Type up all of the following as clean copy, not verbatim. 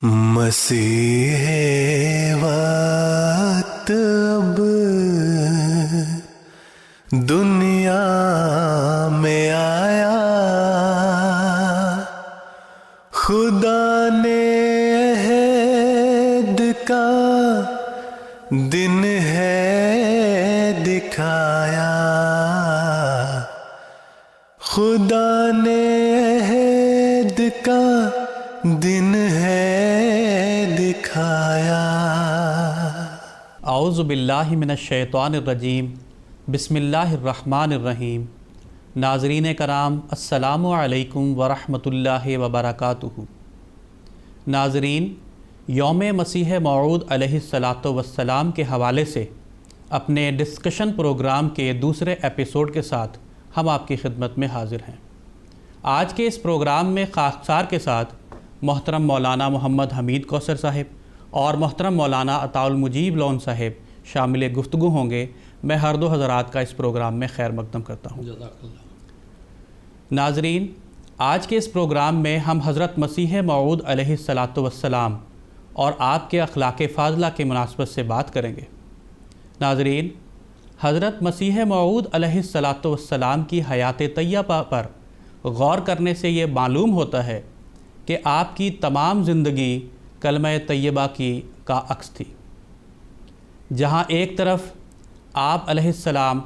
مسیح وقت اب دنیا میں آیا، خدا نے عہد کا دن ہے دکھایا، خدا نے عہد کا دن ہے دکھایا۔ اعوذ باللہ من الشیطان الرجیم، بسم اللہ الرحمن الرحیم۔ ناظرین کرام، السلام علیکم ورحمۃ اللہ وبرکاتہ۔ ناظرین، یوم مسیح موعود علیہ الصلاۃ کے حوالے سے اپنے ڈسکشن پروگرام کے دوسرے ایپیسوڈ کے ساتھ ہم آپ کی خدمت میں حاضر ہیں۔ آج کے اس پروگرام میں خاکسار کے ساتھ محترم مولانا محمد حمید کوثر صاحب اور محترم مولانا عطاء المجیب لون صاحب شامل گفتگو ہوں گے۔ میں ہر دو حضرات کا اس پروگرام میں خیر مقدم کرتا ہوں۔ جزاک اللہ۔ ناظرین، آج کے اس پروگرام میں ہم حضرت مسیح موعود علیہ السلام اور آپ کے اخلاق فاضلہ کے مناسبت سے بات کریں گے۔ ناظرین، حضرت مسیح موعود علیہ السلام کی حیات طیبہ پر غور کرنے سے یہ معلوم ہوتا ہے کہ آپ کی تمام زندگی کلمہ طیبہ کا عکس تھی۔ جہاں ایک طرف آپ علیہ السلام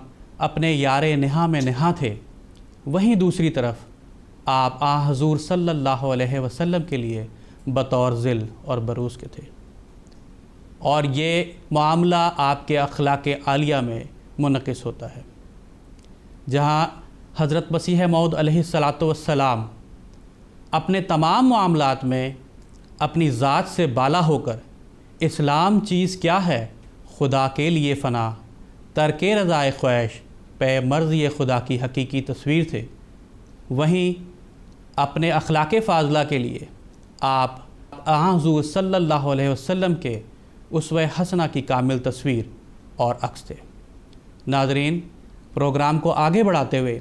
اپنے یار نہاں میں نہاں تھے، وہیں دوسری طرف آپ حضور صلی اللہ علیہ وسلم کے لیے بطور ذل اور بروز کے تھے، اور یہ معاملہ آپ کے اخلاق عالیہ میں منعکس ہوتا ہے۔ جہاں حضرت مسیح موعود علیہ السلام اپنے تمام معاملات میں اپنی ذات سے بالا ہو کر اسلام چیز کیا ہے، خدا کے لیے فنا، ترک رضائے خواہش، پے مرضی خدا کی حقیقی تصویر تھے، وہیں اپنے اخلاق فاضلہ کے لیے آپ حضور صلی اللہ علیہ وسلم کے اسوہ حسنہ کی کامل تصویر اور عکس تھے۔ ناظرین، پروگرام کو آگے بڑھاتے ہوئے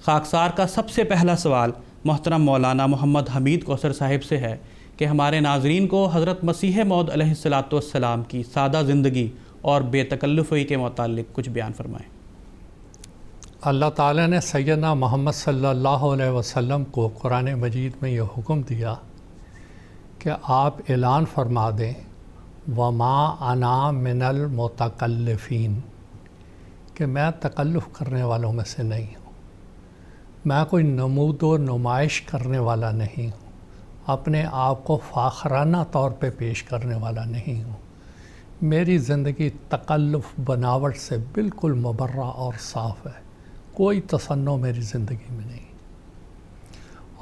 خاکسار کا سب سے پہلا سوال محترم مولانا محمد حمید کوثر صاحب سے ہے کہ ہمارے ناظرین کو حضرت مسیح موعود علیہ السلام کی سادہ زندگی اور بے تکلفی کے متعلق کچھ بیان فرمائیں۔ اللہ تعالیٰ نے سیدنا محمد صلی اللہ علیہ وسلم کو قرآن مجید میں یہ حکم دیا کہ آپ اعلان فرما دیں وَمَا أَنَا مِنَ الْمُتَكَلِّفِينَ، کہ میں تکلف کرنے والوں میں سے نہیں ہوں، میں کوئی نمود و نمائش کرنے والا نہیں ہوں، اپنے آپ کو فاخرانہ طور پہ پیش کرنے والا نہیں ہوں۔ میری زندگی تکلف بناوٹ سے بالکل مبرہ اور صاف ہے، کوئی تصنع میری زندگی میں نہیں،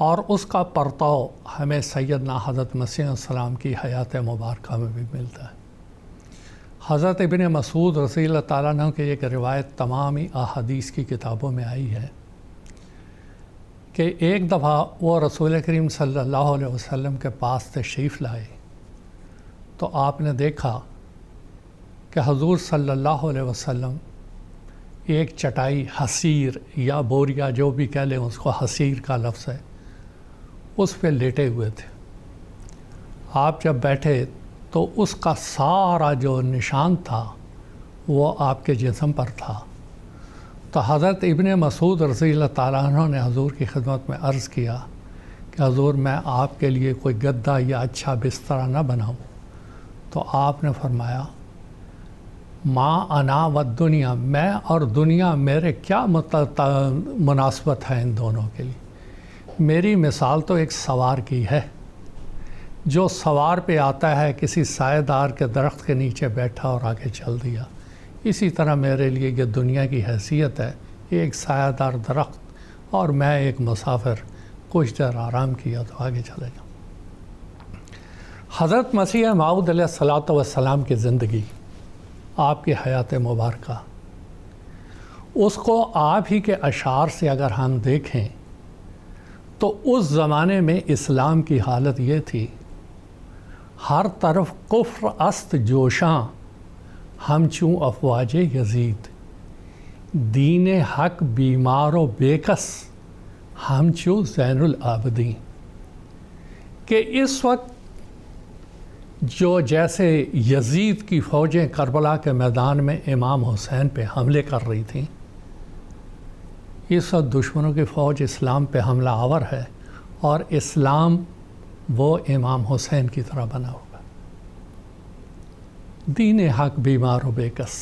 اور اس کا پرتاؤ ہمیں سیدنا حضرت مسیح السلام کی حیات مبارکہ میں بھی ملتا ہے۔ حضرت ابن مسعود رضی اللہ تعالیٰ عنہ کی ایک روایت تمامی احادیث کی کتابوں میں آئی ہے کہ ایک دفعہ وہ رسول کریم صلی اللہ علیہ وسلم کے پاس تشریف لائے تو آپ نے دیکھا کہ حضور صلی اللہ علیہ وسلم ایک چٹائی حسیر یا بوریا جو بھی کہہ لیں، اس کو حسیر کا لفظ ہے، اس پہ لیٹے ہوئے تھے۔ آپ جب بیٹھے تو اس کا سارا جو نشان تھا وہ آپ کے جسم پر تھا۔ تو حضرت ابن مسعود رضی اللہ تعالیٰ عنہ نے حضور کی خدمت میں عرض کیا کہ حضور، میں آپ کے لیے کوئی گدا یا اچھا بستر نہ بناؤں؟ تو آپ نے فرمایا ما انا و دنیا، میں اور دنیا میرے کیا مناسبت ہے ان دونوں کے لیے؟ میری مثال تو ایک سوار کی ہے، جو سوار پہ آتا ہے، کسی سائے دار کے درخت کے نیچے بیٹھا اور آگے چل دیا۔ اسی طرح میرے لیے یہ دنیا کی حیثیت ہے، ایک سایہ دار درخت، اور میں ایک مسافر، کچھ دیر آرام کیا تو آگے چلے گا۔ حضرت مسیح موعود علیہ السلام کی زندگی، آپ کی حیات مبارکہ، اس کو آپ ہی کے اشعار سے اگر ہم دیکھیں تو اس زمانے میں اسلام کی حالت یہ تھی، ہر طرف کفر است جوشاں، ہم چوں افواج یزید، دین حق بیمار و بےکس، ہم چوں زین العابدین، کہ اس وقت جو جیسے یزید کی فوجیں کربلا کے میدان میں امام حسین پہ حملے کر رہی تھیں، اس وقت دشمنوں کی فوج اسلام پہ حملہ آور ہے، اور اسلام وہ امام حسین کی طرح بنا ہوگا۔ دین حق بیمار و بے کس۔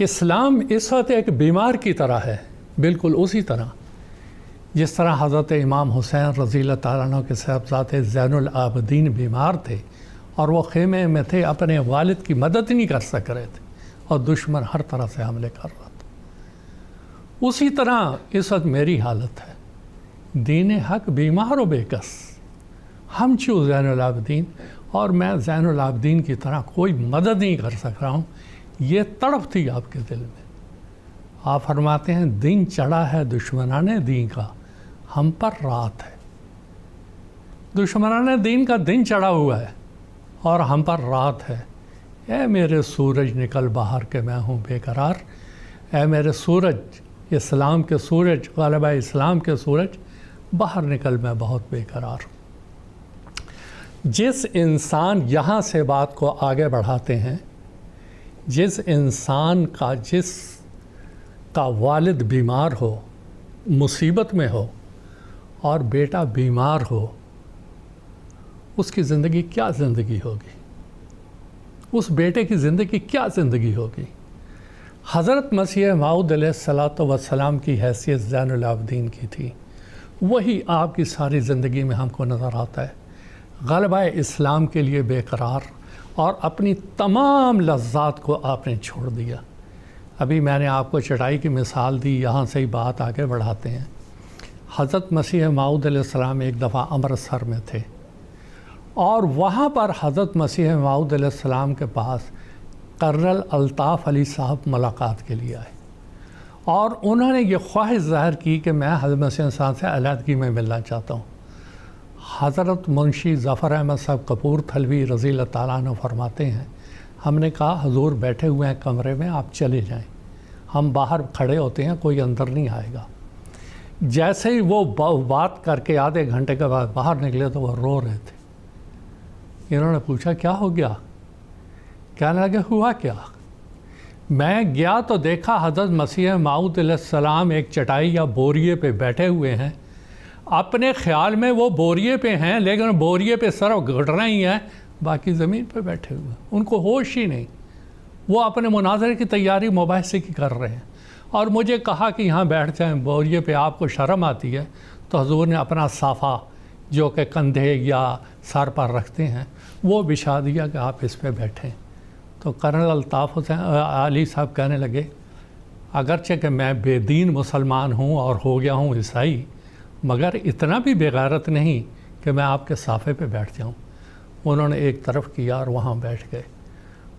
اسلام اس وقت ایک بیمار کی طرح ہے، بالکل اسی طرح جس طرح حضرت امام حسین رضی اللہ تعالیٰ عنہ کے صاحبزادے زین العابدین بیمار تھے اور وہ خیمے میں تھے، اپنے والد کی مدد نہیں کر سک رہے تھے اور دشمن ہر طرح سے حملے کر رہا تھا۔ اسی طرح اس وقت میری حالت ہے، دین حق بیمار و بے کس۔ ہم چھو زین العابدین، اور میں زین العابدین کی طرح کوئی مدد نہیں کر سک رہا ہوں۔ یہ تڑپ تھی آپ کے دل میں۔ آپ فرماتے ہیں دن چڑھا ہے دشمنان دین کا، ہم پر رات ہے۔ دشمنان دین کا دن چڑھا ہوا ہے اور ہم پر رات ہے۔ اے میرے سورج نکل باہر کے میں ہوں بے قرار، اے میرے سورج، اسلام کے سورج، غالبہ اسلام کے سورج، باہر نکل میں بہت بے قرار ہوں۔ جس انسان یہاں سے بات کو آگے بڑھاتے ہیں، جس انسان کا والد بیمار ہو، مصیبت میں ہو اور بیٹا بیمار ہو، اس کی زندگی کیا زندگی ہوگی؟ اس بیٹے کی زندگی کیا زندگی ہوگی؟ حضرت مسیح موعود علیہ السلام کی حیثیت زین العابدین کی تھی، وہی آپ کی ساری زندگی میں ہم کو نظر آتا ہے۔ غلبہ اسلام کے لیے بے قرار، اور اپنی تمام لذات کو آپ نے چھوڑ دیا۔ ابھی میں نے آپ کو چٹائی کی مثال دی، یہاں سے ہی بات آگے بڑھاتے ہیں۔ حضرت مسیح موعود علیہ السلام ایک دفعہ امرتسر میں تھے، اور وہاں پر حضرت مسیح موعود علیہ السلام کے پاس کرنل الطاف علی صاحب ملاقات کے لیے آئے، اور انہوں نے یہ خواہش ظاہر کی کہ میں حضرت مسیح صاحب سے علیحدگی میں ملنا چاہتا ہوں۔ حضرت منشی ظفر احمد صاحب کپور تھلوی رضی اللہ تعالیٰ عنہ فرماتے ہیں، ہم نے کہا حضور بیٹھے ہوئے ہیں کمرے میں، آپ چلے جائیں، ہم باہر کھڑے ہوتے ہیں، کوئی اندر نہیں آئے گا۔ جیسے ہی وہ بات کر کے آدھے گھنٹے کے بعد باہر نکلے تو وہ رو رہے تھے۔ انہوں نے پوچھا کیا ہو گیا؟ کہنے لگے ہوا کیا؟ میں گیا تو دیکھا حضرت مسیح موعود علیہ السلام ایک چٹائی یا بوریے پہ بیٹھے ہوئے ہیں، اپنے خیال میں وہ بوریے پہ ہیں، لیکن بوریے پہ صرف گھٹنا ہی ہے، باقی زمین پہ بیٹھے ہوئے ہیں، ان کو ہوش ہی نہیں۔ وہ اپنے مناظرے کی تیاری مباحثے کی کر رہے ہیں، اور مجھے کہا کہ یہاں بیٹھ جائیں، بوریے پہ آپ کو شرم آتی ہے؟ تو حضور نے اپنا صافہ جو کہ کندھے یا سر پر رکھتے ہیں وہ بچھا دیا کہ آپ اس پہ بیٹھیں۔ تو کرنل الطاف علی صاحب کہنے لگے اگرچہ کہ میں بے دین مسلمان ہوں اور ہو گیا ہوں عیسائی، مگر اتنا بھی بے غیرت نہیں کہ میں آپ کے صافے پہ بیٹھ جاؤں۔ انہوں نے ایک طرف کیا اور وہاں بیٹھ گئے،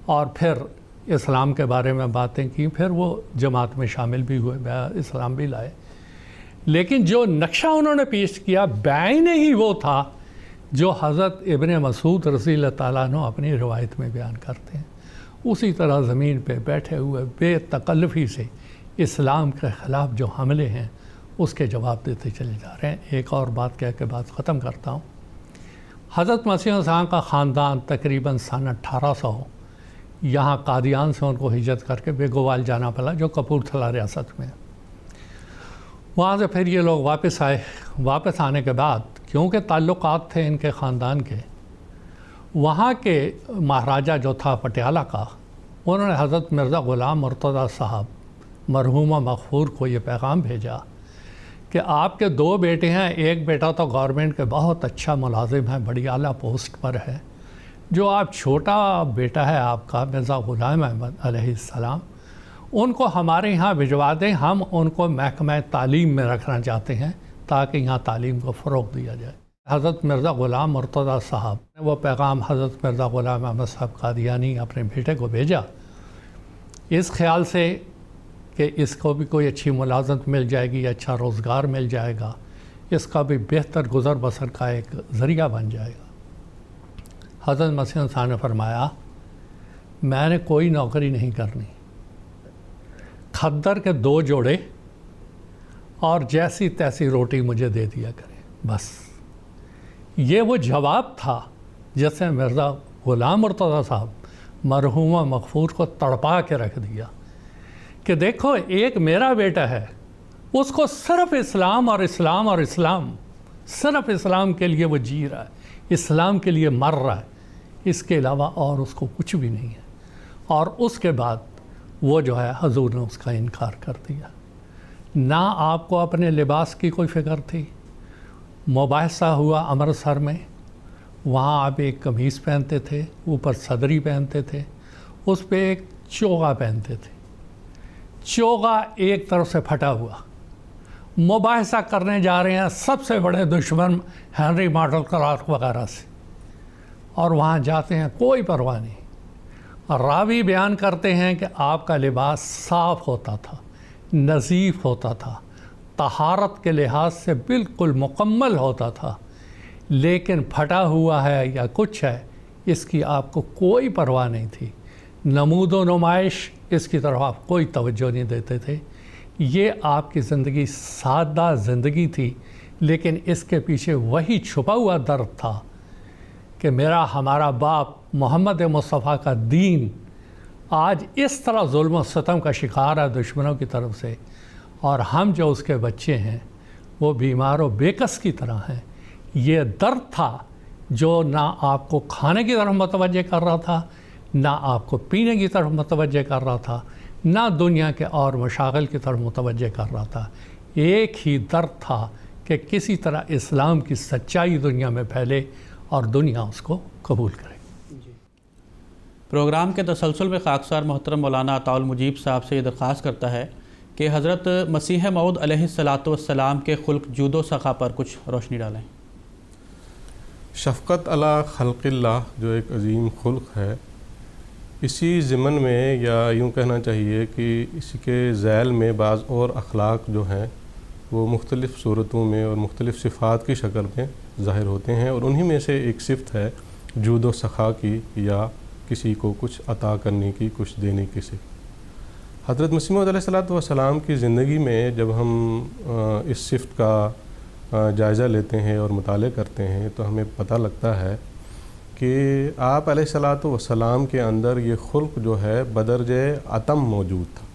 اور پھر اسلام کے بارے میں باتیں کی، پھر وہ جماعت میں شامل بھی ہوئے، اسلام بھی لائے۔ لیکن جو نقشہ انہوں نے پیش کیا بعین ہی وہ تھا جو حضرت ابن مسعود رضی اللہ تعالیٰ عنہ اپنی روایت میں بیان کرتے ہیں۔ اسی طرح زمین پہ بیٹھے ہوئے بے تکلفی سے اسلام کے خلاف جو حملے ہیں اس کے جواب دیتے چلے جا رہے ہیں۔ ایک اور بات کہہ کے بات ختم کرتا ہوں۔ حضرت مسیح صاحب کا خاندان تقریباً سن 1800 یہاں قادیان سے ان کو ہجرت کر کے بیگوال جانا پڑا جو کپورتھلا ریاست میں۔ وہاں سے پھر یہ لوگ واپس آئے۔ واپس آنے کے بعد کیونکہ تعلقات تھے ان کے خاندان کے، وہاں کے مہاراجہ جو تھا پٹیالہ کا، انہوں نے حضرت مرزا غلام مرتضیٰ صاحب مرحومہ مغفور کو یہ پیغام بھیجا کہ آپ کے 2 بیٹے ہیں، ایک بیٹا تو گورنمنٹ کے بہت اچھا ملازم ہے، بڑی اعلیٰ پوسٹ پر ہے، جو آپ چھوٹا بیٹا ہے آپ کا مرزا غلام احمد علیہ السلام، ان کو ہمارے یہاں بھجوا دیں، ہم ان کو محکمہ تعلیم میں رکھنا چاہتے ہیں تاکہ یہاں تعلیم کو فروغ دیا جائے۔ حضرت مرزا غلام مرتضیٰ صاحب نے وہ پیغام حضرت مرزا غلام احمد صاحب قادیانی اپنے بیٹے کو بھیجا، اس خیال سے کہ اس کو بھی کوئی اچھی ملازمت مل جائے گی، اچھا روزگار مل جائے گا، اس کا بھی بہتر گزر بسر کا ایک ذریعہ بن جائے گا۔ حضرت مسیح صاحب نے فرمایا میں نے کوئی نوکری نہیں کرنی، کھدر کے 2 جوڑے اور جیسی تیسی روٹی مجھے دے دیا کرے، بس۔ یہ وہ جواب تھا جیسے مرزا غلام مرتضیٰ صاحب مرحومہ مغفور کو تڑپا کے رکھ دیا کہ دیکھو ایک میرا بیٹا ہے، اس کو صرف اسلام اور اسلام اور اسلام، صرف اسلام کے لیے وہ جی رہا ہے، اسلام کے لیے مر رہا ہے، اس کے علاوہ اور اس کو کچھ بھی نہیں ہے۔ اور اس کے بعد وہ جو ہے حضور نے اس کا انکار کر دیا۔ نہ آپ کو اپنے لباس کی کوئی فکر تھی۔ مباحثہ ہوا امرتسر میں، وہاں آپ ایک قمیص پہنتے تھے، اوپر صدری پہنتے تھے، اس پہ ایک چوغا پہنتے تھے، چوغا ایک طرف سے پھٹا ہوا۔ مباحثہ کرنے جا رہے ہیں سب سے بڑے دشمن ہنری مارشل کلارک وغیرہ سے، اور وہاں جاتے ہیں کوئی پرواہ نہیں۔ راوی بیان کرتے ہیں کہ آپ کا لباس صاف ہوتا تھا، نظیف ہوتا تھا، طہارت کے لحاظ سے بالکل مکمل ہوتا تھا، لیکن پھٹا ہوا ہے یا کچھ ہے اس کی آپ کو کوئی پرواہ نہیں تھی۔ نمود و نمائش اس کی طرف آپ کوئی توجہ نہیں دیتے تھے۔ یہ آپ کی زندگی سادہ زندگی تھی، لیکن اس کے پیچھے وہی چھپا ہوا درد تھا کہ ہمارا باپ محمد مصطفیٰ کا دین آج اس طرح ظلم و ستم کا شکار ہے دشمنوں کی طرف سے، اور ہم جو اس کے بچے ہیں وہ بیمار و بےکس کی طرح ہیں۔ یہ درد تھا جو نہ آپ کو کھانے کی طرف متوجہ کر رہا تھا، نہ آپ کو پینے کی طرف متوجہ کر رہا تھا، نہ دنیا کے اور مشاغل کی طرف متوجہ کر رہا تھا۔ ایک ہی درد تھا کہ کسی طرح اسلام کی سچائی دنیا میں پھیلے اور دنیا اس کو قبول کرے۔ پروگرام کے تسلسل میں خاکسار محترم مولانا عطاء المجیب صاحب سے یہ درخواست کرتا ہے کہ حضرت مسیح موعود علیہ الصلاۃ والسلام کے خلق جود و سخا پر کچھ روشنی ڈالیں۔ شفقت علی خلق اللہ جو ایک عظیم خلق ہے، اسی ضمن میں یا یوں کہنا چاہیے کہ اسی کے ذیل میں بعض اور اخلاق جو ہیں وہ مختلف صورتوں میں اور مختلف صفات کی شکل میں ظاہر ہوتے ہیں، اور انہی میں سے ایک صفت ہے جود و سخا کی، یا کسی کو کچھ عطا کرنے کی، کچھ دینے کی صفت۔ حضرت مسیح موعود علیہ الصلاۃ والسلام کی زندگی میں جب ہم اس صفت کا جائزہ لیتے ہیں اور مطالعہ کرتے ہیں تو ہمیں پتہ لگتا ہے کہ آپ علیہ الصلاۃ والسلام کے اندر یہ خلق جو ہے بدرجہ عتم موجود تھا۔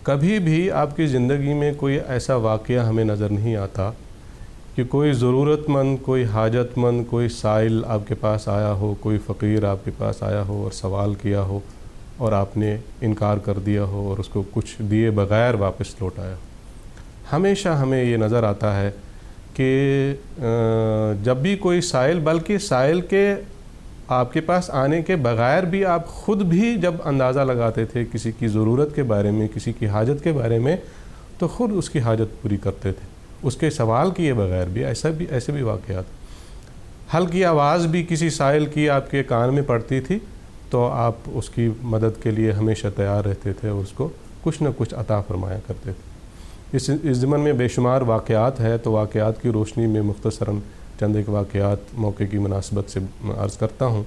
کبھی بھی آپ کی زندگی میں کوئی ایسا واقعہ ہمیں نظر نہیں آتا کہ کوئی ضرورت مند، کوئی حاجت مند، کوئی سائل آپ کے پاس آیا ہو، کوئی فقیر آپ کے پاس آیا ہو اور سوال کیا ہو اور آپ نے انکار کر دیا ہو اور اس کو کچھ دیے بغیر واپس لوٹایا۔ ہمیشہ ہمیں یہ نظر آتا ہے کہ جب بھی کوئی سائل، بلکہ سائل کے آپ کے پاس آنے کے بغیر بھی آپ خود بھی جب اندازہ لگاتے تھے کسی کی ضرورت کے بارے میں، کسی کی حاجت کے بارے میں، تو خود اس کی حاجت پوری کرتے تھے، اس کے سوال کیے بغیر بھی۔ ایسے بھی واقعات۔ ہلکی آواز بھی کسی سائل کی آپ کے کان میں پڑتی تھی تو آپ اس کی مدد کے لیے ہمیشہ تیار رہتے تھے اور اس کو کچھ نہ کچھ عطا فرمایا کرتے تھے۔ اس ضمن میں بے شمار واقعات ہے، تو واقعات کی روشنی میں مختصراً چند ایک واقعات موقع کی مناسبت سے عرض کرتا ہوں۔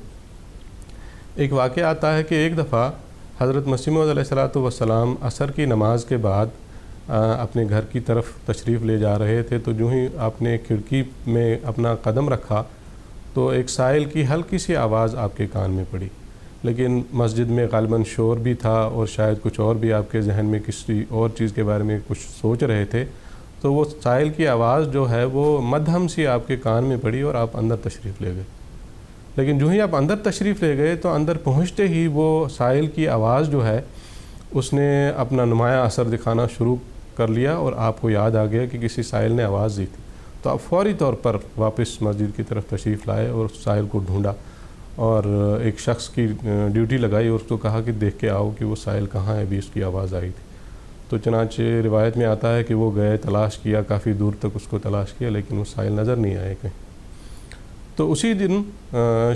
ایک واقعہ آتا ہے کہ ایک دفعہ حضرت مسیح موعود علیہ الصلاۃ والسلام عصر کی نماز کے بعد اپنے گھر کی طرف تشریف لے جا رہے تھے، تو جو ہی آپ نے کھڑکی میں اپنا قدم رکھا تو ایک سائل کی ہلکی سی آواز آپ کے کان میں پڑی، لیکن مسجد میں غالباً شور بھی تھا اور شاید کچھ اور بھی آپ کے ذہن میں کسی اور چیز کے بارے میں کچھ سوچ رہے تھے، تو وہ سائل کی آواز جو ہے وہ مدھم سی آپ کے کان میں پڑی اور آپ اندر تشریف لے گئے۔ لیکن جو ہی آپ اندر تشریف لے گئے تو اندر پہنچتے ہی وہ سائل کی آواز جو ہے اس نے اپنا نمایاں اثر دکھانا شروع کر لیا، اور آپ کو یاد آ گیا کہ کسی سائل نے آواز دی تھی، تو آپ فوری طور پر واپس مسجد کی طرف تشریف لائے اور اس سائل کو ڈھونڈا اور ایک شخص کی ڈیوٹی لگائی اور اس کو کہا کہ دیکھ کے آؤ کہ وہ سائل کہاں ہے، بھی اس کی آواز آئی تھی۔ تو چنانچہ روایت میں آتا ہے کہ وہ گئے، تلاش کیا، کافی دور تک اس کو تلاش کیا، لیکن وہ سائل نظر نہیں آئے کہیں۔ تو اسی دن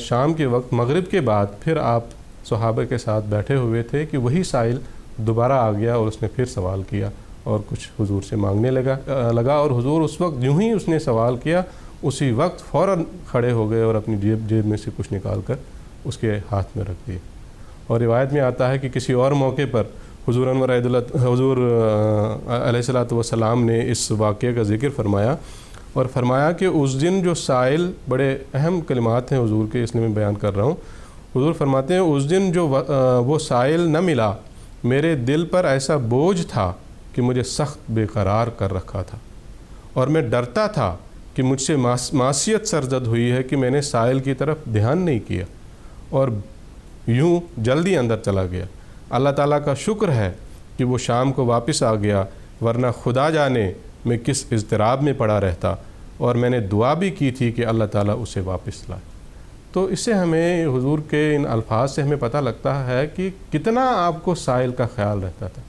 شام کے وقت مغرب کے بعد پھر آپ صحابہ کے ساتھ بیٹھے ہوئے تھے کہ وہی سائل دوبارہ آ گیا اور اس نے پھر سوال کیا اور کچھ حضور سے مانگنے لگا اور حضور اس وقت یوں ہی اس نے سوال کیا اسی وقت فوراً کھڑے ہو گئے اور اپنی جیب میں سے کچھ نکال کر اس کے ہاتھ میں رکھ دیے۔ اور روایت میں آتا ہے کہ کسی اور موقع پر حضور علیہ الصلاۃ والسلام نے اس واقعے کا ذکر فرمایا اور فرمایا کہ اس دن جو سائل، بڑے اہم کلمات ہیں حضور کے، اس لیے میں بیان کر رہا ہوں. حضور فرماتے ہیں اس دن جو وہ سائل نہ ملا، میرے دل پر ایسا بوجھ تھا کہ مجھے سخت بے قرار کر رکھا تھا، اور میں ڈرتا تھا کہ مجھ سے معصیت سرزد ہوئی ہے کہ میں نے سائل کی طرف دھیان نہیں کیا اور یوں جلدی اندر چلا گیا. اللہ تعالیٰ کا شکر ہے کہ وہ شام کو واپس آ گیا، ورنہ خدا جانے میں کس اضطراب میں پڑا رہتا، اور میں نے دعا بھی کی تھی کہ اللہ تعالیٰ اسے واپس لائے. تو اس سے ہمیں حضور کے ان الفاظ سے ہمیں پتہ لگتا ہے کہ کتنا آپ کو سائل کا خیال رہتا تھا.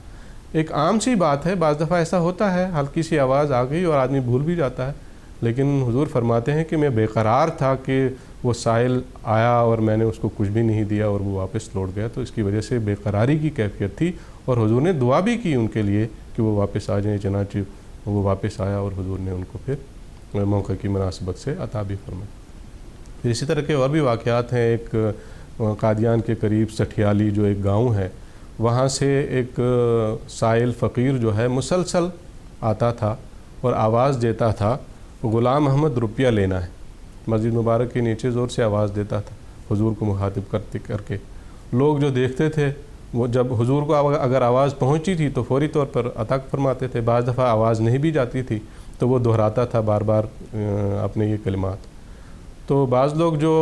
ایک عام سی بات ہے، بعض دفعہ ایسا ہوتا ہے ہلکی سی آواز آ گئی اور آدمی بھول بھی جاتا ہے، لیکن حضور فرماتے ہیں کہ میں بے قرار تھا کہ وہ سائل آیا اور میں نے اس کو کچھ بھی نہیں دیا اور وہ واپس لوٹ گیا. تو اس کی وجہ سے بے قراری کی کیفیت تھی، اور حضور نے دعا بھی کی ان کے لیے کہ وہ واپس آ جائیں. چنانچہ وہ واپس آیا اور حضور نے ان کو پھر موقع کی مناسبت سے عطا بھی فرمایا. پھر اسی طرح کے اور بھی واقعات ہیں. ایک قادیان کے قریب سٹھیالی جو ایک گاؤں ہے، وہاں سے ایک سائل فقیر جو ہے مسلسل آتا تھا اور آواز دیتا تھا، غلام محمد روپیہ لینا ہے. مسجد مبارک کے نیچے زور سے آواز دیتا تھا حضور کو مخاطب کر کے. لوگ جو دیکھتے تھے، وہ جب حضور کو اگر آواز پہنچی تھی تو فوری طور پر عطا فرماتے تھے. بعض دفعہ آواز نہیں بھی جاتی تھی تو وہ دہراتا تھا بار بار اپنے یہ کلمات. تو بعض لوگ جو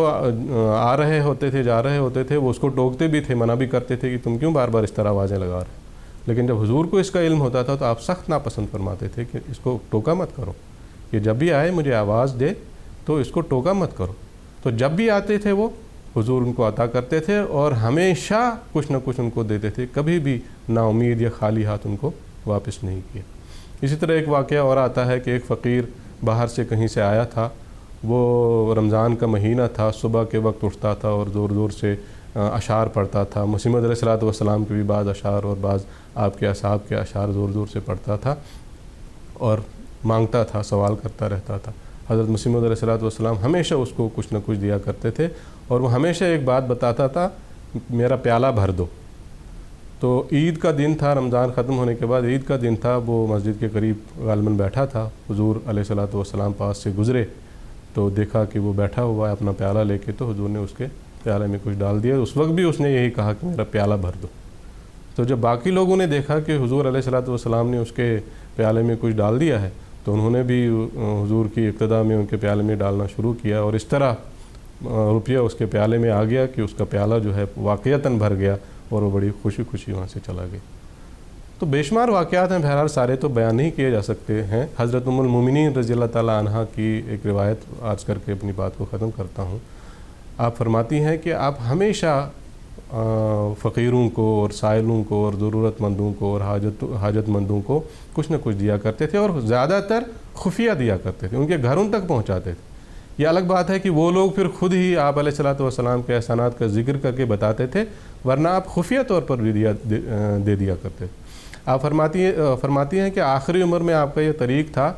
آ رہے ہوتے تھے، جا رہے ہوتے تھے، وہ اس کو ٹوکتے بھی تھے، منع بھی کرتے تھے کہ تم کیوں بار بار اس طرح آوازیں لگا رہے. لیکن جب حضور کو اس کا علم ہوتا تھا تو آپ سخت ناپسند فرماتے تھے کہ اس کو ٹوکا مت کرو، کہ جب بھی آئے مجھے آواز دے تو اس کو ٹوکا مت کرو. تو جب بھی آتے تھے وہ حضور ان کو عطا کرتے تھے اور ہمیشہ کچھ نہ کچھ ان کو دیتے تھے، کبھی بھی نا امید یا خالی ہاتھ ان کو واپس نہیں کیا. اسی طرح ایک واقعہ اور آتا ہے کہ ایک فقیر باہر سے کہیں سے آیا تھا. وہ رمضان کا مہینہ تھا، صبح کے وقت اٹھتا تھا اور زور زور سے اشعار پڑھتا تھا. مسیح موعود علیہ السلام کے بھی بعض اشعار اور بعض آپ کے اصحاب کے اشعار زور زور سے پڑھتا تھا اور مانگتا تھا، سوال کرتا رہتا تھا. حضرت مسیح موعود علیہ السلام ہمیشہ اس کو کچھ نہ کچھ دیا کرتے تھے، اور وہ ہمیشہ ایک بات بتاتا تھا، میرا پیالہ بھر دو. تو عید کا دن تھا، رمضان ختم ہونے کے بعد عید کا دن تھا. وہ مسجد کے قریب غالباً بیٹھا تھا. حضور علیہ السلام پاس سے گزرے تو دیکھا کہ وہ بیٹھا ہوا ہے اپنا پیالہ لے کے، تو حضور نے اس کے پیالے میں کچھ ڈال دیا. اس وقت بھی اس نے یہی کہا کہ میرا پیالہ بھر دو. تو جب باقی لوگوں نے دیکھا کہ حضور علیہ السلام نے اس کے پیالے میں کچھ ڈال دیا ہے، تو انہوں نے بھی حضور کی اقتداء میں ان کے پیالے میں ڈالنا شروع کیا، اور اس طرح روپیہ اس کے پیالے میں آ گیا کہ اس کا پیالہ جو ہے واقعتاً بھر گیا اور وہ بڑی خوشی خوشی وہاں سے چلا گیا. تو بے شمار واقعات ہیں، بہرحال سارے تو بیان نہیں کیے جا سکتے ہیں. حضرت ام المومنین رضی اللہ تعالیٰ عنہا کی ایک روایت عرض کر کے اپنی بات کو ختم کرتا ہوں. آپ فرماتی ہیں کہ آپ ہمیشہ فقیروں کو اور سائلوں کو اور ضرورت مندوں کو اور حاجت مندوں کو کچھ نہ کچھ دیا کرتے تھے، اور زیادہ تر خفیہ دیا کرتے تھے، ان کے گھروں تک پہنچاتے تھے. یہ الگ بات ہے کہ وہ لوگ پھر خود ہی آپ علیہ السلام کے احسانات کا ذکر کر کے بتاتے تھے، ورنہ آپ خفیہ طور پر بھی دے دیا کرتے تھے. آپ فرماتی ہیں کہ آخری عمر میں آپ کا یہ طریق تھا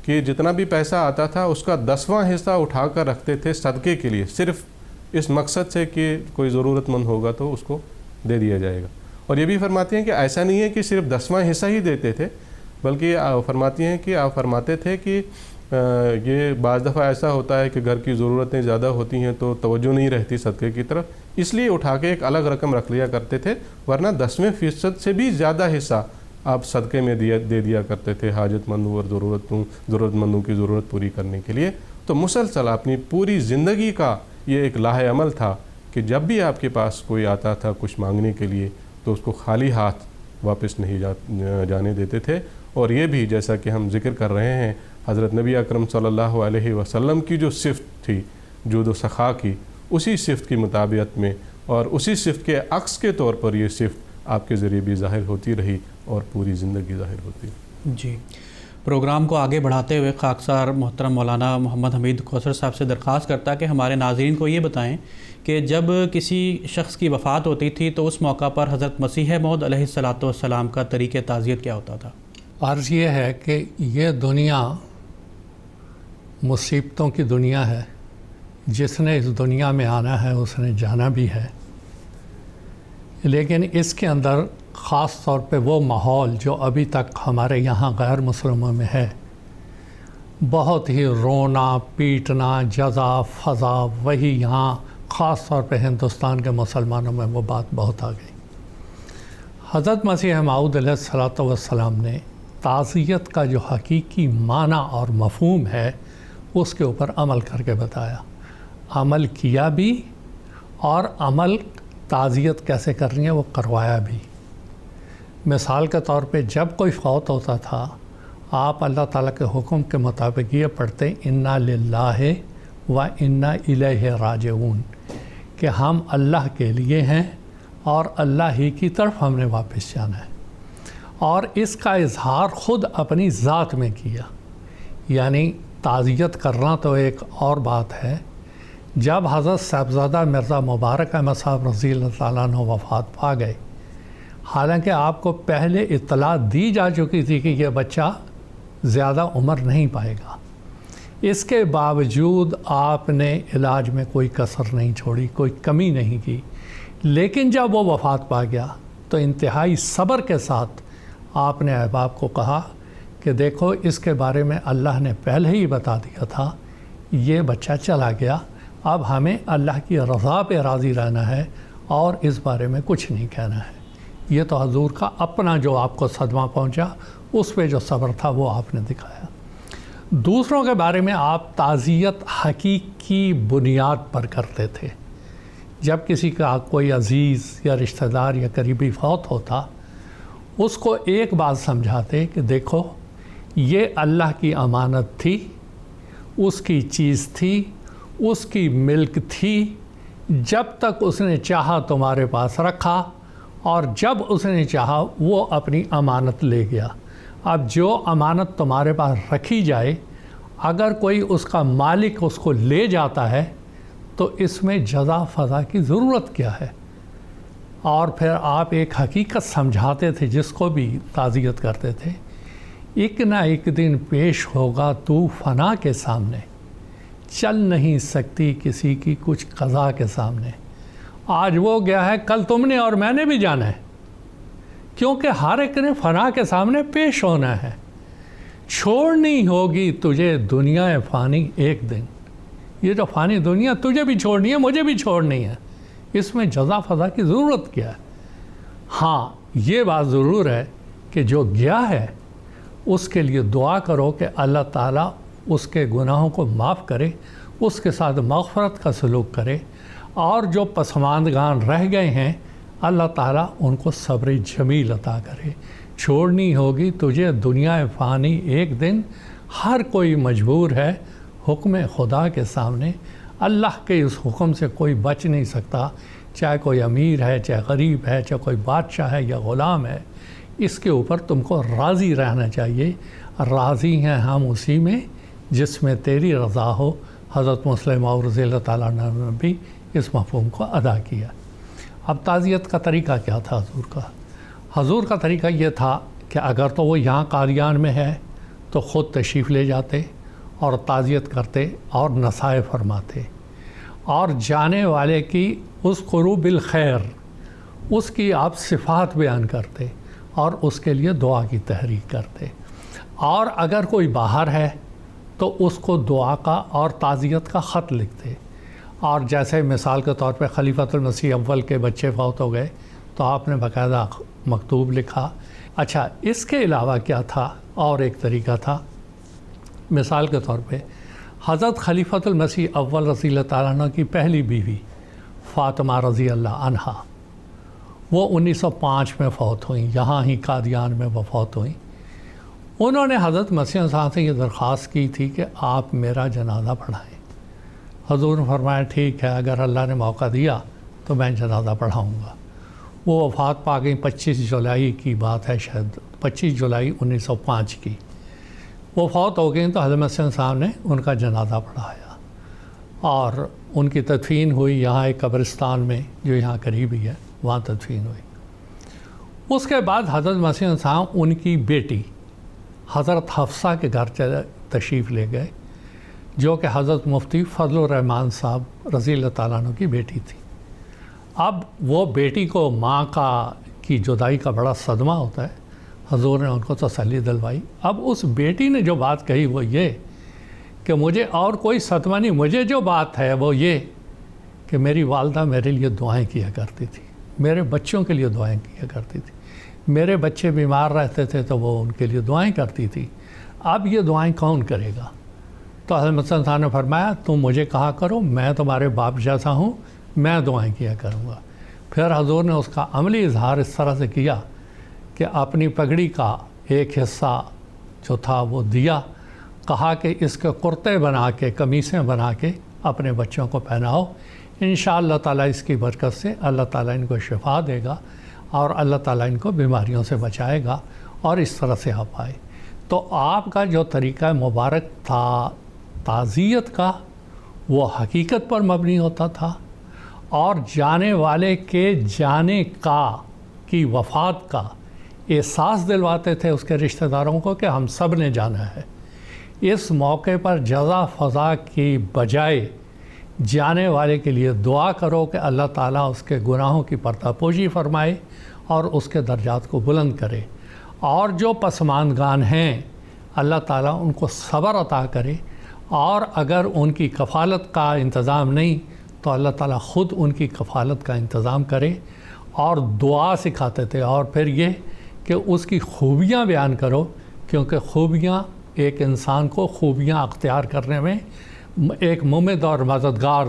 کہ جتنا بھی پیسہ آتا تھا اس کا 10واں حصہ اٹھا کر رکھتے تھے صدقے کے لیے، صرف اس مقصد سے کہ کوئی ضرورت مند ہوگا تو اس کو دے دیا جائے گا. اور یہ بھی فرماتی ہیں کہ ایسا نہیں ہے کہ صرف 10واں حصہ ہی دیتے تھے، بلکہ فرماتی ہیں کہ آپ فرماتے تھے کہ یہ بعض دفعہ ایسا ہوتا ہے کہ گھر کی ضرورتیں زیادہ ہوتی ہیں تو توجہ نہیں رہتی صدقے کی طرف، اس لیے اٹھا کے ایک الگ رقم رکھ لیا کرتے تھے، ورنہ 10% سے بھی زیادہ حصہ آپ صدقے میں دے دیا کرتے تھے حاجت مندوں اور ضرورت مندوں کی ضرورت پوری کرنے کے لیے. تو مسلسل اپنی پوری زندگی کا یہ ایک لاہ عمل تھا کہ جب بھی آپ کے پاس کوئی آتا تھا کچھ مانگنے کے لیے تو اس کو خالی ہاتھ واپس نہیں جانے دیتے تھے. اور یہ بھی جیسا کہ ہم ذکر کر رہے ہیں، حضرت نبی اکرم صلی اللہ علیہ وسلم کی جو صفت تھی جود و سخا کی، اسی صفت کی مطابقت میں اور اسی صفت کے عکس کے طور پر یہ صفت آپ کے ذریعے بھی ظاہر ہوتی رہی اور پوری زندگی ظاہر ہوتی رہی. جی، پروگرام کو آگے بڑھاتے ہوئے خاکسار محترم مولانا محمد حمید کوثر صاحب سے درخواست کرتا کہ ہمارے ناظرین کو یہ بتائیں کہ جب کسی شخص کی وفات ہوتی تھی تو اس موقع پر حضرت مسیح موعود علیہ السلام کا طریقہ تعزیت کیا ہوتا تھا؟ عرض یہ ہے کہ یہ دنیا مصیبتوں کی دنیا ہے. جس نے اس دنیا میں آنا ہے اس نے جانا بھی ہے، لیکن اس کے اندر خاص طور پہ وہ ماحول جو ابھی تک ہمارے یہاں غیر مسلموں میں ہے، بہت ہی رونا پیٹنا جزا فضا، وہی یہاں خاص طور پہ ہندوستان کے مسلمانوں میں وہ بات بہت آ گئی۔ حضرت مسیح موعود علیہ الصلوۃ والسلام نے تعزیت کا جو حقیقی معنی اور مفہوم ہے اس کے اوپر عمل کر کے بتایا، عمل کیا بھی، اور عمل تعزیت کیسے کرنی ہے وہ کروایا بھی۔ مثال کے طور پہ جب کوئی فوت ہوتا تھا آپ اللہ تعالیٰ کے حکم کے مطابق یہ پڑھتے انا للہ و انا الیہ راجعون، کہ ہم اللہ کے لیے ہیں اور اللہ ہی کی طرف ہم نے واپس جانا ہے، اور اس کا اظہار خود اپنی ذات میں کیا۔ یعنی تعزیت کرنا تو ایک اور بات ہے۔ جب حضرت صاحبزادہ مرزا مبارک احمد صاحب رضی اللہ تعالیٰ عنہ وفات پا گئے، حالانکہ آپ کو پہلے اطلاع دی جا چکی تھی کہ یہ بچہ زیادہ عمر نہیں پائے گا، اس کے باوجود آپ نے علاج میں کوئی کسر نہیں چھوڑی، کوئی کمی نہیں کی، لیکن جب وہ وفات پا گیا تو انتہائی صبر کے ساتھ آپ نے احباب کو کہا کہ دیکھو اس کے بارے میں اللہ نے پہلے ہی بتا دیا تھا، یہ بچہ چلا گیا، اب ہمیں اللہ کی رضا پہ راضی رہنا ہے اور اس بارے میں کچھ نہیں کہنا ہے۔ یہ تو حضور کا اپنا جو آپ کو صدمہ پہنچا اس پہ جو صبر تھا وہ آپ نے دکھایا۔ دوسروں کے بارے میں آپ تعزیت حقیقی بنیاد پر کرتے تھے۔ جب کسی کا کوئی عزیز یا رشتہ دار یا قریبی فوت ہوتا اس کو ایک بات سمجھاتے کہ دیکھو یہ اللہ کی امانت تھی، اس کی چیز تھی، اس کی ملک تھی، جب تک اس نے چاہا تمہارے پاس رکھا اور جب اس نے چاہا وہ اپنی امانت لے گیا۔ اب جو امانت تمہارے پاس رکھی جائے اگر کوئی اس کا مالک اس کو لے جاتا ہے تو اس میں جزا فضا کی ضرورت کیا ہے؟ اور پھر آپ ایک حقیقت سمجھاتے تھے جس کو بھی تعزیت کرتے تھے، ایک نہ ایک دن پیش ہوگا تو فنا کے سامنے، چل نہیں سکتی کسی کی کچھ قضا کے سامنے۔ آج وہ گیا ہے، کل تم نے اور میں نے بھی جانا ہے، کیونکہ ہر ایک نے فنا کے سامنے پیش ہونا ہے۔ چھوڑنی ہوگی تجھے دنیا فانی ایک دن، یہ جو فانی دنیا تجھے بھی چھوڑنی ہے مجھے بھی چھوڑنی ہے، اس میں جزا فضا کی ضرورت کیا ہے؟ ہاں یہ بات ضرور ہے کہ جو گیا ہے اس کے لیے دعا کرو کہ اللہ تعالیٰ اس کے گناہوں کو معاف کرے، اس کے ساتھ مغفرت کا سلوک کرے، اور جو پسماندگان رہ گئے ہیں اللہ تعالیٰ ان کو صبر جمیل عطا کرے۔ چھوڑنی ہوگی تجھے دنیا فانی ایک دن، ہر کوئی مجبور ہے حکم خدا کے سامنے۔ اللہ کے اس حکم سے کوئی بچ نہیں سکتا، چاہے کوئی امیر ہے، چاہے غریب ہے، چاہے کوئی بادشاہ ہے یا غلام ہے، اس کے اوپر تم کو راضی رہنا چاہیے۔ راضی ہیں ہم اسی میں جس میں تیری رضا ہو۔ حضرت مسلم موعود رضی اللہ تعالیٰ عنہ نے بھی اس مفہوم کو ادا کیا۔ اب تعزیت کا طریقہ کیا تھا حضور کا؟ حضور کا طریقہ یہ تھا کہ اگر تو وہ یہاں قادیان میں ہے تو خود تشریف لے جاتے اور تعزیت کرتے اور نصائح فرماتے، اور جانے والے کی اس قروب بالخیر اس کی آپ صفات بیان کرتے اور اس کے لیے دعا کی تحریک کرتے، اور اگر کوئی باہر ہے تو اس کو دعا کا اور تعزیت کا خط لکھتے۔ اور جیسے مثال کے طور پہ خلیفۃ المسیح اول کے بچے فوت ہو گئے تو آپ نے باقاعدہ مکتوب لکھا۔ اچھا اس کے علاوہ کیا تھا؟ اور ایک طریقہ تھا، مثال کے طور پہ حضرت خلیفۃ المسیح اول رضی اللہ تعالیٰ عنہ کی پہلی بیوی فاطمہ رضی اللہ عنہا، وہ 1905 میں فوت ہوئیں، یہاں ہی قادیان میں وہ فوت ہوئیں۔ انہوں نے حضرت مسیح صاحب سے یہ درخواست کی تھی کہ آپ میرا جنازہ پڑھائیں۔ حضور نے فرمایا ٹھیک ہے، اگر اللہ نے موقع دیا تو میں جنازہ پڑھاؤں گا۔ وہ وفات پا گئیں، 25 جولائی کی بات ہے، شاید 25 جولائی 1905 کی۔ وہ فوت ہو گئیں تو حضرت مسیح صاحب نے ان کا جنازہ پڑھایا اور ان کی تدفین ہوئی یہاں ایک قبرستان میں جو یہاں قریب ہی ہے، وہاں تدفین ہوئی۔ اس کے بعد حضرت مسیح صاحب ان کی بیٹی حضرت حفصہ کے گھر تشریف لے گئے، جو کہ حضرت مفتی فضل الرحمان صاحب رضی اللہ تعالیٰ عنہ کی بیٹی تھی۔ اب وہ بیٹی کو ماں کی جدائی کا بڑا صدمہ ہوتا ہے، حضور نے ان کو تسلی دلوائی۔ اب اس بیٹی نے جو بات کہی وہ یہ کہ مجھے اور کوئی صدمہ نہیں، مجھے جو بات ہے وہ یہ کہ میری والدہ میرے لیے دعائیں کیا کرتی تھی، میرے بچوں کے لیے دعائیں کیا کرتی تھی، میرے بچے بیمار رہتے تھے تو وہ ان کے لیے دعائیں کرتی تھی، اب یہ دعائیں کون کرے گا؟ تو حضرت مسیح موعود نے فرمایا تم مجھے کہا کرو، میں تمہارے باپ جیسا ہوں، میں دعائیں کیا کروں گا۔ پھر حضور نے اس کا عملی اظہار اس طرح سے کیا کہ اپنی پگڑی کا ایک حصہ جو تھا وہ دیا، کہا کہ اس کے کرتے بنا کے، قمیصیں بنا کے اپنے بچوں کو پہناؤ، انشاءاللہ تعالیٰ اس کی برکت سے اللہ تعالیٰ ان کو شفا دے گا اور اللہ تعالیٰ ان کو بیماریوں سے بچائے گا، اور اس طرح سے آپ آئے۔ تو آپ کا جو طریقہ مبارک تھا تعزیت کا، وہ حقیقت پر مبنی ہوتا تھا، اور جانے والے کے جانے کی وفات کا احساس دلواتے تھے اس کے رشتہ داروں کو کہ ہم سب نے جانا ہے۔ اس موقع پر جزا فضا کی بجائے جانے والے کے لیے دعا کرو کہ اللہ تعالیٰ اس کے گناہوں کی پردہ پوشی فرمائے اور اس کے درجات کو بلند کرے، اور جو پسماندگان ہیں اللہ تعالیٰ ان کو صبر عطا کرے، اور اگر ان کی کفالت کا انتظام نہیں تو اللہ تعالیٰ خود ان کی کفالت کا انتظام کرے، اور دعا سکھاتے تھے، اور پھر یہ کہ اس کی خوبیاں بیان کرو، کیونکہ خوبیاں ایک انسان کو خوبیاں اختیار کرنے میں ایک ممد اور مددگار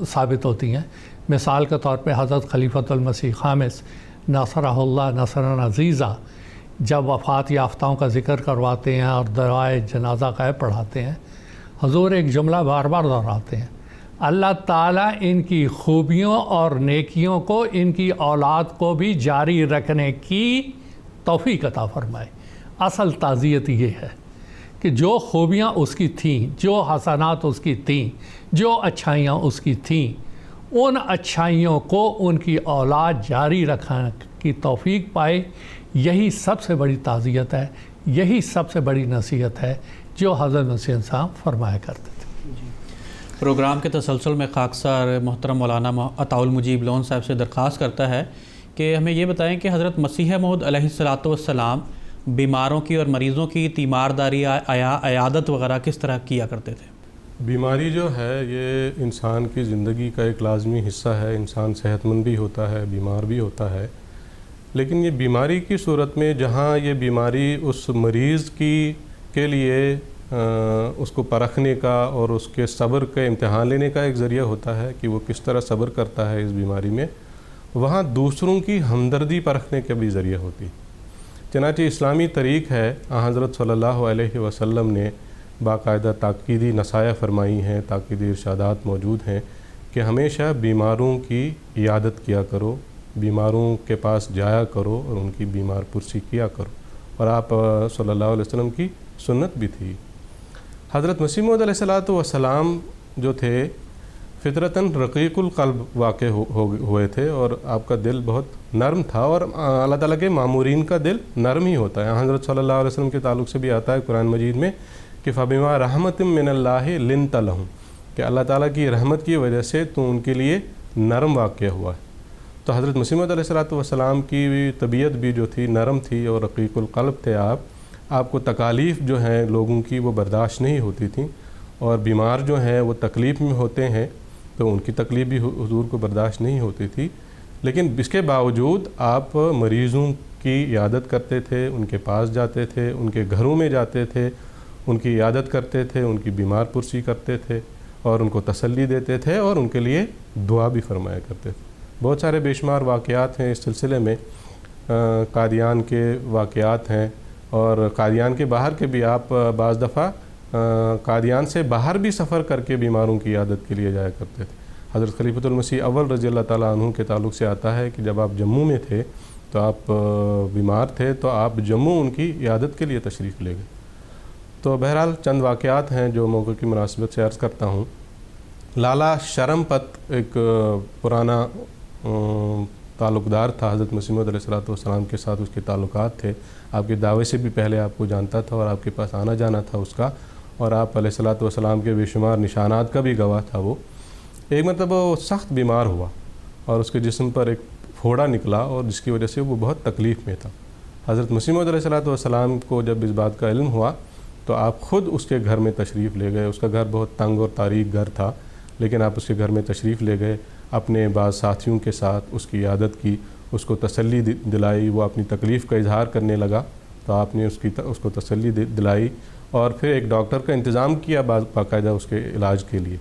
ثابت ہوتی ہیں۔ مثال کے طور پہ حضرت خلیفۃ المسیح خامس نصرہ اللہ نصرا عزیزہ جب وفات یافتاؤں کا ذکر کرواتے ہیں اور دعائے جنازہ غائب پڑھاتے ہیں، حضور ایک جملہ بار بار دہراتے ہیں، اللہ تعالیٰ ان کی خوبیوں اور نیکیوں کو ان کی اولاد کو بھی جاری رکھنے کی توفیق عطا فرمائے۔ اصل تعزیت یہ ہے کہ جو خوبیاں اس کی تھیں، جو حسنات اس کی تھیں، جو اچھائیاں اس کی تھیں، ان اچھائیوں کو ان کی اولاد جاری رکھنے کی توفیق پائے۔ یہی سب سے بڑی تعزیت ہے، یہی سب سے بڑی نصیحت ہے جو حضرت مسیح صاحب فرمایا کرتے تھے۔ پروگرام کے تسلسل میں خاکسار محترم مولانا عطاء المجیب لون صاحب سے درخواست کرتا ہے کہ ہمیں یہ بتائیں کہ حضرت مسیح موعود علیہ الصلاۃ والسلام بیماروں کی اور مریضوں کی تیمارداری، عیادت وغیرہ کس طرح کیا کرتے تھے؟ بیماری جو ہے یہ انسان کی زندگی کا ایک لازمی حصہ ہے۔ انسان صحت مند بھی ہوتا ہے، بیمار بھی ہوتا ہے، لیکن یہ بیماری کی صورت میں جہاں یہ بیماری اس مریض کے لیے اس کو پرکھنے کا اور اس کے صبر کا امتحان لینے کا ایک ذریعہ ہوتا ہے کہ وہ کس طرح صبر کرتا ہے اس بیماری میں، وہاں دوسروں کی ہمدردی پرکھنے کا بھی ذریعہ ہوتی۔ چنانچہ اسلامی طریق ہے، حضرت صلی اللہ علیہ وسلم نے باقاعدہ تاکیدی نصائح فرمائی ہیں، تاکیدی ارشادات موجود ہیں کہ ہمیشہ بیماروں کی عیادت کیا کرو، بیماروں کے پاس جایا کرو اور ان کی بیمار پرسی کیا کرو، اور آپ صلی اللہ علیہ وسلم کی سنت بھی تھی۔ حضرت مسیح موعود علیہ السلام جو تھے فطرتاً رقیق القلب واقع ہوئے تھے، اور آپ کا دل بہت نرم تھا، اور اللہ تعالیٰ کے مامورین کا دل نرم ہی ہوتا ہے۔ حضرت صلی اللہ علیہ وسلم کے تعلق سے بھی آتا ہے قرآن مجید میں کہ فَبِمَا رَحْمَةٍ مِّنَ اللَّهِ لِنْتَ لَهُمْ، کہ اللہ تعالیٰ کی رحمت کی وجہ سے تو ان کے لیے نرم واقع ہوا ہے۔ تو حضرت مسیح موعود علیہ السلام کی طبیعت بھی جو تھی نرم تھی اور رقیق القلب تھے آپ کو تکالیف جو ہیں لوگوں کی وہ برداشت نہیں ہوتی تھیں، اور بیمار جو ہیں وہ تکلیف میں ہوتے ہیں تو ان کی تکلیف بھی حضور کو برداشت نہیں ہوتی تھی، لیکن اس کے باوجود آپ مریضوں کی عیادت کرتے تھے، ان کے پاس جاتے تھے، ان کے گھروں میں جاتے تھے، ان کی عیادت کرتے تھے، ان کی بیمار پرسی کرتے تھے، اور ان کو تسلی دیتے تھے، اور ان کے لیے دعا بھی فرمایا کرتے تھے۔ بہت سارے بے شمار واقعات ہیں اس سلسلے میں، قادیان کے واقعات ہیں، اور قادیان کے باہر کے بھی آپ بعض دفعہ قادیان سے باہر بھی سفر کر کے بیماروں کی عیادت کے لیے جایا کرتے تھے۔ حضرت خلیفۃ المسیح اول رضی اللہ تعالیٰ عنہ کے تعلق سے آتا ہے کہ جب آپ جموں میں تھے تو آپ بیمار تھے، تو آپ جموں ان کی عیادت کے لیے تشریف لے گئے۔ تو بہرحال چند واقعات ہیں جو موقع کی مناسبت سے عرض کرتا ہوں۔ لالا شرم پت ایک پرانا تعلق دار تھا حضرت مسیح موعود علیہ السلام کے ساتھ، اس کے تعلقات تھے، آپ کے دعوے سے بھی پہلے آپ کو جانتا تھا اور آپ کے پاس آنا جانا تھا اس کا، اور آپ علیہ السلام کے بے شمار نشانات کا بھی گواہ تھا۔ وہ ایک مرتبہ وہ سخت بیمار ہوا اور اس کے جسم پر ایک پھوڑا نکلا، اور جس کی وجہ سے وہ بہت تکلیف میں تھا۔ حضرت مسیح موعود علیہ السلام کو جب اس بات کا علم ہوا تو آپ خود اس کے گھر میں تشریف لے گئے. اس کا گھر بہت تنگ اور تاریک گھر تھا، لیکن آپ اس کے گھر میں تشریف لے گئے، اپنے بعض ساتھیوں کے ساتھ اس کی عیادت کی، اس کو تسلی دلائی. وہ اپنی تکلیف کا اظہار کرنے لگا تو آپ نے اس کو تسلی دلائی، اور پھر ایک ڈاکٹر کا انتظام کیا باقاعدہ اس کے علاج کے لیے.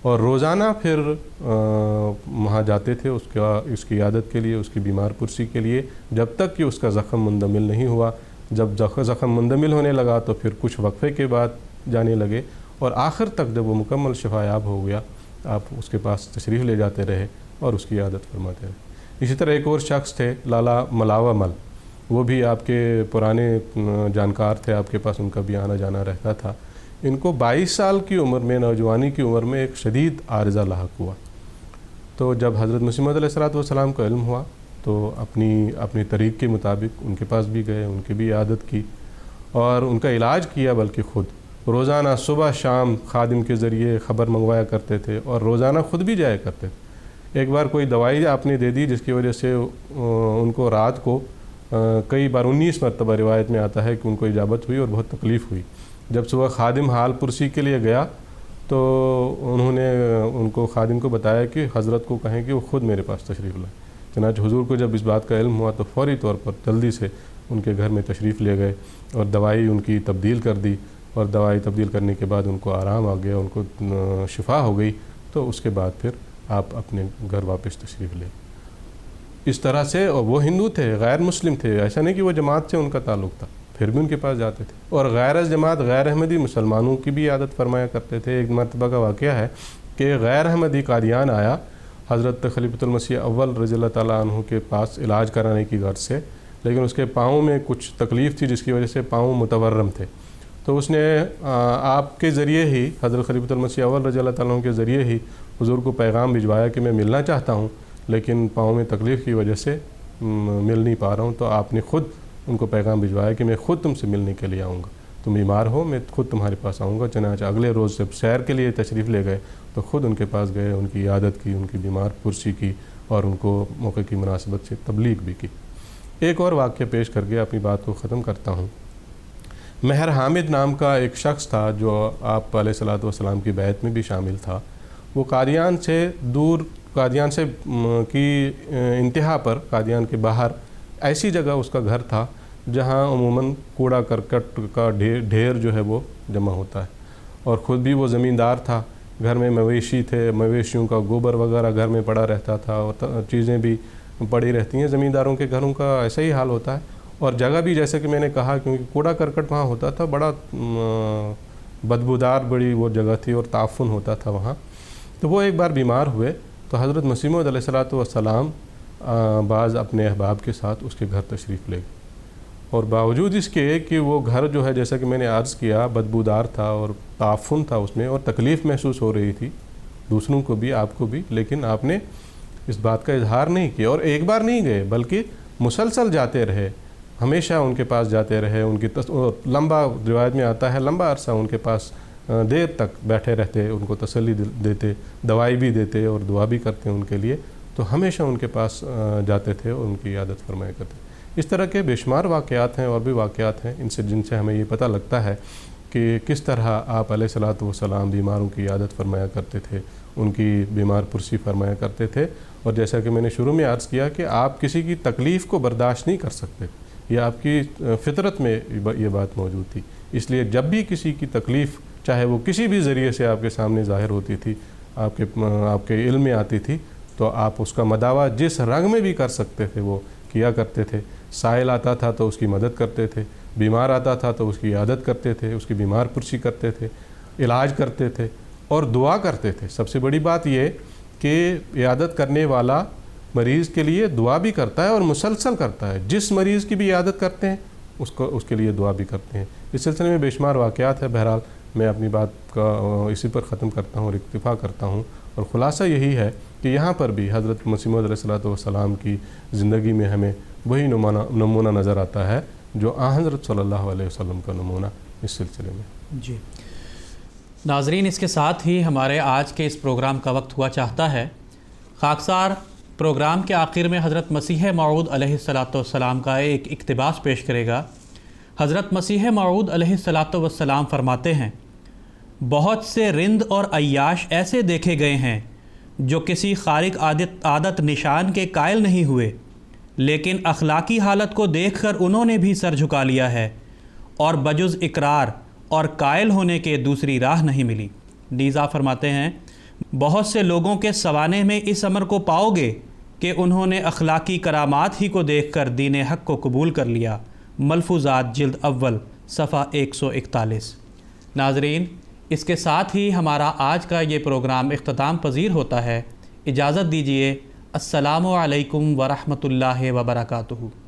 اور روزانہ پھر وہاں جاتے تھے اس کی عیادت کے لیے، اس کی بیمار پرسی کے لیے، جب تک کہ اس کا زخم مندمل نہیں ہوا. جب زخم مندمل ہونے لگا تو پھر کچھ وقفے کے بعد جانے لگے، اور آخر تک جب وہ مکمل شفا یاب ہو گیا آپ اس کے پاس تشریف لے جاتے رہے اور اس کی عیادت فرماتے رہے. اسی طرح ایک اور شخص تھے لالا ملاوا مل، وہ بھی آپ کے پرانے جانکار تھے، آپ کے پاس ان کا بھی آنا جانا رہتا تھا. ان کو 22 سال کی عمر میں، نوجوانی کی عمر میں ایک شدید عارضہ لاحق ہوا. تو جب حضرت مسیح موعود علیہ السلام کا علم ہوا تو اپنی طریق کے مطابق ان کے پاس بھی گئے، ان کی بھی عیادت کی اور ان کا علاج کیا. بلکہ خود روزانہ صبح شام خادم کے ذریعے خبر منگوایا کرتے تھے اور روزانہ خود بھی جایا کرتے تھے. ایک بار کوئی دوائی آپ نے دے دی جس کی وجہ سے ان کو رات کو کئی بار 19 مرتبہ روایت میں آتا ہے کہ ان کو اجابت ہوئی اور بہت تکلیف ہوئی. جب صبح خادم حال پرسی کے لیے گیا تو انہوں نے خادم کو بتایا کہ حضرت کو کہیں کہ وہ خود میرے پاس تشریف لائیں. چنانچہ حضور کو جب اس بات کا علم ہوا تو فوری طور پر جلدی سے ان کے گھر میں تشریف لے گئے اور دوائی ان کی تبدیل کر دی، اور دوائی تبدیل کرنے کے بعد ان کو آرام آ گیا، ان کو شفا ہو گئی. تو اس کے بعد پھر آپ اپنے گھر واپس تشریف لے. اس طرح سے، اور وہ ہندو تھے، غیر مسلم تھے، ایسا نہیں کہ وہ جماعت سے ان کا تعلق تھا، پھر بھی ان کے پاس جاتے تھے. اور غیر جماعت غیر احمدی مسلمانوں کی بھی عادت فرمایا کرتے تھے. ایک مرتبہ کا واقعہ ہے کہ غیر احمدی قادیان آیا حضرت خلیفۃ المسیح اول رضی اللہ تعالیٰ عنہ کے پاس علاج کرانے کی غرض سے، لیکن اس کے پاؤں میں کچھ تکلیف تھی جس کی وجہ سے پاؤں متورم تھے. تو اس نے آپ کے ذریعے ہی، حضرت خلیفۃ المسیح اول رضی اللہ تعالیٰ عنہ کے ذریعے ہی حضور کو پیغام بھجوایا کہ میں ملنا چاہتا ہوں لیکن پاؤں میں تکلیف کی وجہ سے مل نہیں پا رہا ہوں. تو آپ نے خود ان کو پیغام بھجوایا کہ میں خود تم سے ملنے کے لیے آؤں گا، تم بیمار ہو میں خود تمہارے پاس آؤں گا. چنانچہ اگلے روز جب سیر کے لیے تشریف لے گئے تو خود ان کے پاس گئے، ان کی عیادت کی، ان کی بیمار پرسی کی اور ان کو موقع کی مناسبت سے تبلیغ بھی کی. ایک اور واقعہ پیش کر کے اپنی بات کو ختم کرتا ہوں. مہر حامد نام کا ایک شخص تھا جو آپ علیہ الصلوۃ والسلام کی بیعت میں بھی شامل تھا. وہ قادیان سے دور، قادیان سے کی انتہا پر، قادیان کے باہر ایسی جگہ اس کا گھر تھا جہاں عموماً کوڑا کرکٹ کا ڈھیر جو ہے وہ جمع ہوتا ہے. اور خود بھی وہ زمیندار تھا، گھر میں مویشی تھے، مویشیوں کا گوبر وغیرہ گھر میں پڑا رہتا تھا اور چیزیں بھی پڑی رہتی ہیں. زمینداروں کے گھروں کا ایسا ہی حال ہوتا ہے. اور جگہ بھی جیسے کہ میں نے کہا کیونکہ کوڑا کرکٹ وہاں ہوتا تھا، بڑا بدبودار بڑی وہ جگہ تھی اور تعفن ہوتا تھا وہاں. تو وہ ایک بار بیمار ہوئے تو حضرت مسیح موعود علیہ السلام بعض اپنے احباب کے ساتھ اس کے گھر تشریف لے گئے. اور باوجود اس کے کہ وہ گھر جو ہے جیسا کہ میں نے عرض کیا بدبودار تھا اور تعفن تھا اس میں اور تکلیف محسوس ہو رہی تھی دوسروں کو بھی، آپ کو بھی، لیکن آپ نے اس بات کا اظہار نہیں کیا. اور ایک بار نہیں گئے بلکہ مسلسل جاتے رہے، ہمیشہ ان کے پاس جاتے رہے. ان کی لمبا روایت میں آتا ہے لمبا عرصہ ان کے پاس دیر تک بیٹھے رہتے، ان کو تسلی دیتے، دوائی بھی دیتے اور دعا بھی کرتے ان کے لیے. تو ہمیشہ ان کے پاس جاتے تھے اور ان کی عیادت فرمایا کرتے. اس طرح کے بے شمار واقعات ہیں اور بھی واقعات ہیں جن سے ہمیں یہ پتہ لگتا ہے کہ کس طرح آپ علیہ الصلوۃ والسلام بیماروں کی عیادت فرمایا کرتے تھے، ان کی بیمار پرسی فرمایا کرتے تھے. اور جیسا کہ میں نے شروع میں عرض کیا کہ آپ کسی کی تکلیف کو برداشت نہیں کر سکتے، یہ آپ کی فطرت میں یہ بات موجود تھی. اس لیے جب بھی کسی کی تکلیف چاہے وہ کسی بھی ذریعے سے آپ کے سامنے ظاہر ہوتی تھی، آپ کے علم میں آتی تھی، تو آپ اس کا مداوع جس رنگ میں بھی کر سکتے تھے وہ کیا کرتے تھے. سائل آتا تھا تو اس کی مدد کرتے تھے، بیمار آتا تھا تو اس کی عیادت کرتے تھے، اس کی بیمار پرسی کرتے تھے، علاج کرتے تھے اور دعا کرتے تھے. سب سے بڑی بات یہ کہ عیادت کرنے والا مریض کے لیے دعا بھی کرتا ہے اور مسلسل کرتا ہے. جس مریض کی بھی عیادت کرتے ہیں اس کے لیے دعا بھی کرتے ہیں. اس سلسلے میں بے شمار واقعات ہیں. بہرحال میں اپنی بات کا اسی پر ختم کرتا ہوں اور اکتفا کرتا ہوں. اور خلاصہ یہی ہے کہ یہاں پر بھی حضرت مسیح موعود علیہ السلام کی زندگی میں ہمیں وہی نمونہ نظر آتا ہے جو حضرت صلی اللہ علیہ وسلم کا نمونہ اس سلسلے میں. جی ناظرین، اس کے ساتھ ہی ہمارے آج کے اس پروگرام کا وقت ہوا چاہتا ہے. خاکسار پروگرام کے آخر میں حضرت مسیح موعود علیہ السلام کا ایک اقتباس پیش کرے گا. حضرت مسیح موعود علیہ الصلاۃ والسلام فرماتے ہیں بہت سے رند اور عیاش ایسے دیکھے گئے ہیں جو کسی خارق عادت نشان کے قائل نہیں ہوئے، لیکن اخلاقی حالت کو دیکھ کر انہوں نے بھی سر جھکا لیا ہے اور بجز اقرار اور قائل ہونے کے دوسری راہ نہیں ملی۔ نیز آپ فرماتے ہیں بہت سے لوگوں کے سوانح میں اس امر کو پاؤ گے کہ انہوں نے اخلاقی کرامات ہی کو دیکھ کر دین حق کو قبول کر لیا۔ ملفوظات جلد اول صفحہ 141۔ ناظرین، اس کے ساتھ ہی ہمارا آج کا یہ پروگرام اختتام پذیر ہوتا ہے۔ اجازت دیجیے۔ السلام علیکم ورحمۃ اللہ وبرکاتہ۔